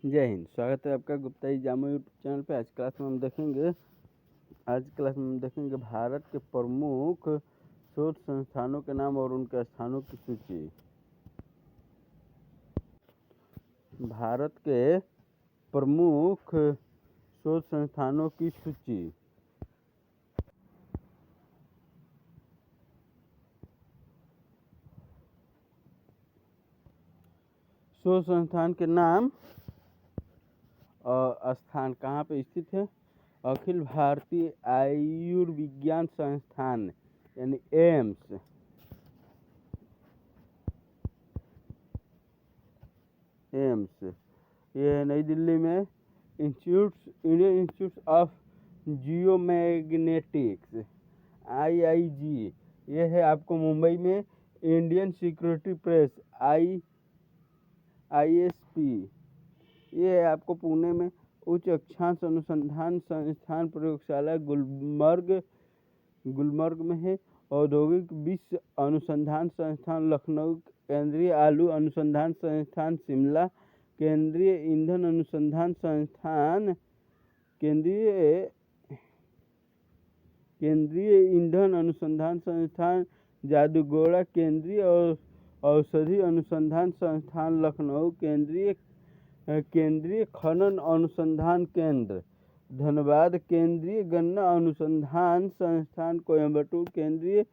जय हिंद। स्वागत है आपका गुप्ता एग्जामो यूट्यूब चैनल पे। आज क्लास में हम देखेंगे भारत के प्रमुख शोध संस्थानों के नाम और उनके स्थानों की सूची। भारत के प्रमुख शोध संस्थानों की सूची। शोध संस्थान के नाम और स्थान कहाँ पे स्थित है। अखिल भारतीय आयुर्विज्ञान संस्थान यानी एम्स, ये है नई दिल्ली में। इंडियन इंस्टीट्यूट ऑफ जियोमैग्नेटिक्स IIG, ये है आपको मुंबई में। इंडियन सिक्योरिटी प्रेस ISP, ये है आपको पुणे में। उच्च अक्षांश अनुसंधान संस्थान प्रयोगशाला गुलमर्ग में है। औद्योगिक विश्व अनुसंधान संस्थान लखनऊ। केंद्रीय आलू अनुसंधान संस्थान शिमला। केंद्रीय ईंधन अनुसंधान संस्थान जादूगोड़ा। केंद्रीय औषधि अनुसंधान संस्थान लखनऊ। केंद्रीय खनन अनुसंधान केंद्र धनबाद। केंद्रीय गन्ना अनुसंधान संस्थान कोयम्बटूर। केंद्रीय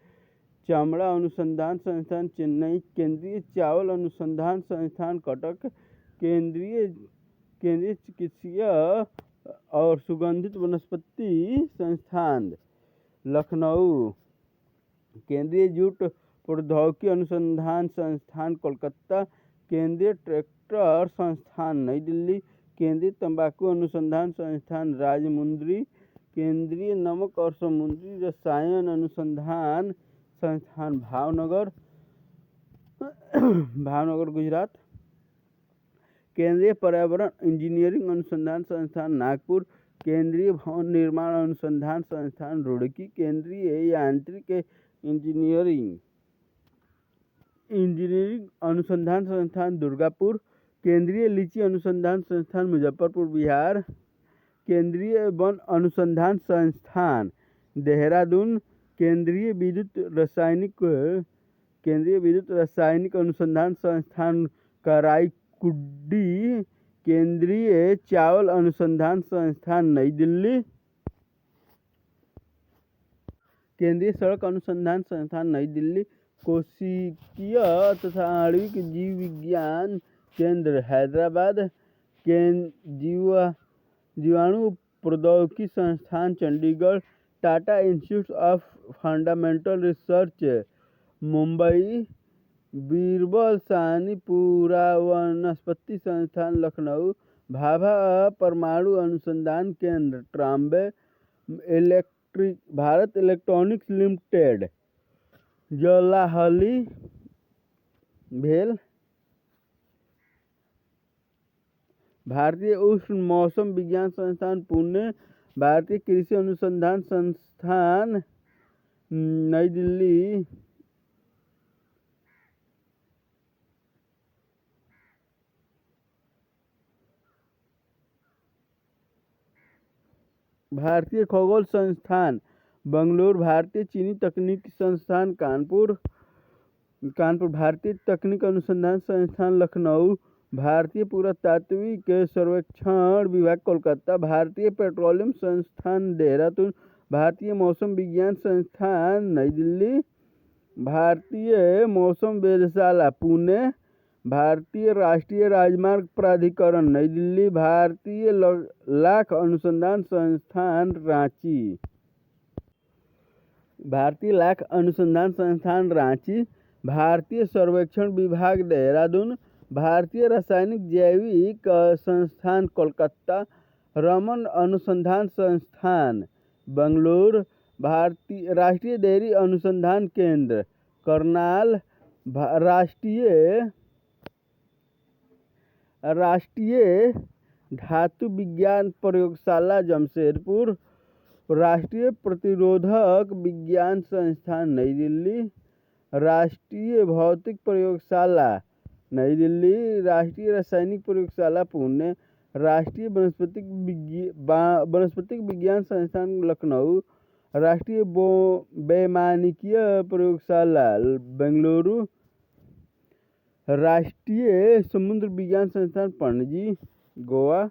चमड़ा अनुसंधान संस्थान चेन्नई। केंद्रीय चावल अनुसंधान संस्थान कटक। केंद्रीय चिकित्सीय और सुगंधित वनस्पति संस्थान लखनऊ। केंद्रीय जूट प्रौद्योगिकी अनुसंधान संस्थान कोलकाता। केंद्रीय ट्रैक्टर संस्थान नई दिल्ली। केंद्रीय तंबाकू अनुसंधान संस्थान राजमुंद्री। केंद्रीय नमक और समुद्री रसायन अनुसंधान संस्थान भावनगर गुजरात। केंद्रीय पर्यावरण इंजीनियरिंग अनुसंधान संस्थान नागपुर। केंद्रीय भवन निर्माण अनुसंधान संस्थान रुड़की। केंद्रीय यांत्रिक इंजीनियरिंग अनुसंधान संस्थान दुर्गापुर। केंद्रीय लीची अनुसंधान संस्थान मुजफ्फरपुर बिहार। केंद्रीय वन अनुसंधान संस्थान देहरादून। केंद्रीय विद्युत रासायनिक अनुसंधान संस्थान कराईकुडी। केंद्रीय चावल अनुसंधान संस्थान नई दिल्ली। केंद्रीय सड़क अनुसंधान संस्थान नई दिल्ली। कोशिकीय तथा आणविक जीव विज्ञान केंद्र हैदराबाद। जीवाणु प्रौद्योगिकी संस्थान Chandigarh. Tata institute of fundamental research Mumbai. Birbal सानी पुरावनस्पति संस्थान लखनऊ। भाभा परमाणु अनुसंधान केंद्र ट्राम्बे। भारत इलेक्ट्रॉनिक्स लिमिटेड जलाहली भेल। भारतीय उष्ण मौसम विज्ञान संस्थान पुणे। भारतीय कृषि अनुसंधान संस्थान नई दिल्ली। भारतीय खगोल संस्थान बंगलुरु। भारतीय चीनी तकनीकी संस्थान कानपुर। भारतीय तकनीक अनुसंधान संस्थान लखनऊ। भारतीय पुरातात्विक सर्वेक्षण विभाग कोलकाता। भारतीय पेट्रोलियम संस्थान देहरादून। भारतीय मौसम विज्ञान संस्थान नई दिल्ली। भारतीय मौसम वेधशाला पुणे। भारतीय राष्ट्रीय राजमार्ग प्राधिकरण नई दिल्ली। भारतीय लाख अनुसंधान संस्थान रांची। भारतीय लाख अनुसंधान संस्थान रांची। भारतीय सर्वेक्षण विभाग देहरादून। भारतीय रासायनिक जैविक संस्थान कोलकाता। रमन अनुसंधान संस्थान बंगलुरु। भारतीय राष्ट्रीय डेयरी अनुसंधान केंद्र करनाल। राष्ट्रीय धातु विज्ञान प्रयोगशाला जमशेदपुर। राष्ट्रीय प्रतिरोधक विज्ञान संस्थान नई दिल्ली। राष्ट्रीय भौतिक प्रयोगशाला नई दिल्ली। राष्ट्रीय रासायनिक प्रयोगशाला पुणे। राष्ट्रीय वनस्पतिक विज्ञान संस्थान लखनऊ, राष्ट्रीय वैमानिकीय प्रयोगशाला बेंगलुरु, राष्ट्रीय समुद्र विज्ञान संस्थान पणजी गोवा,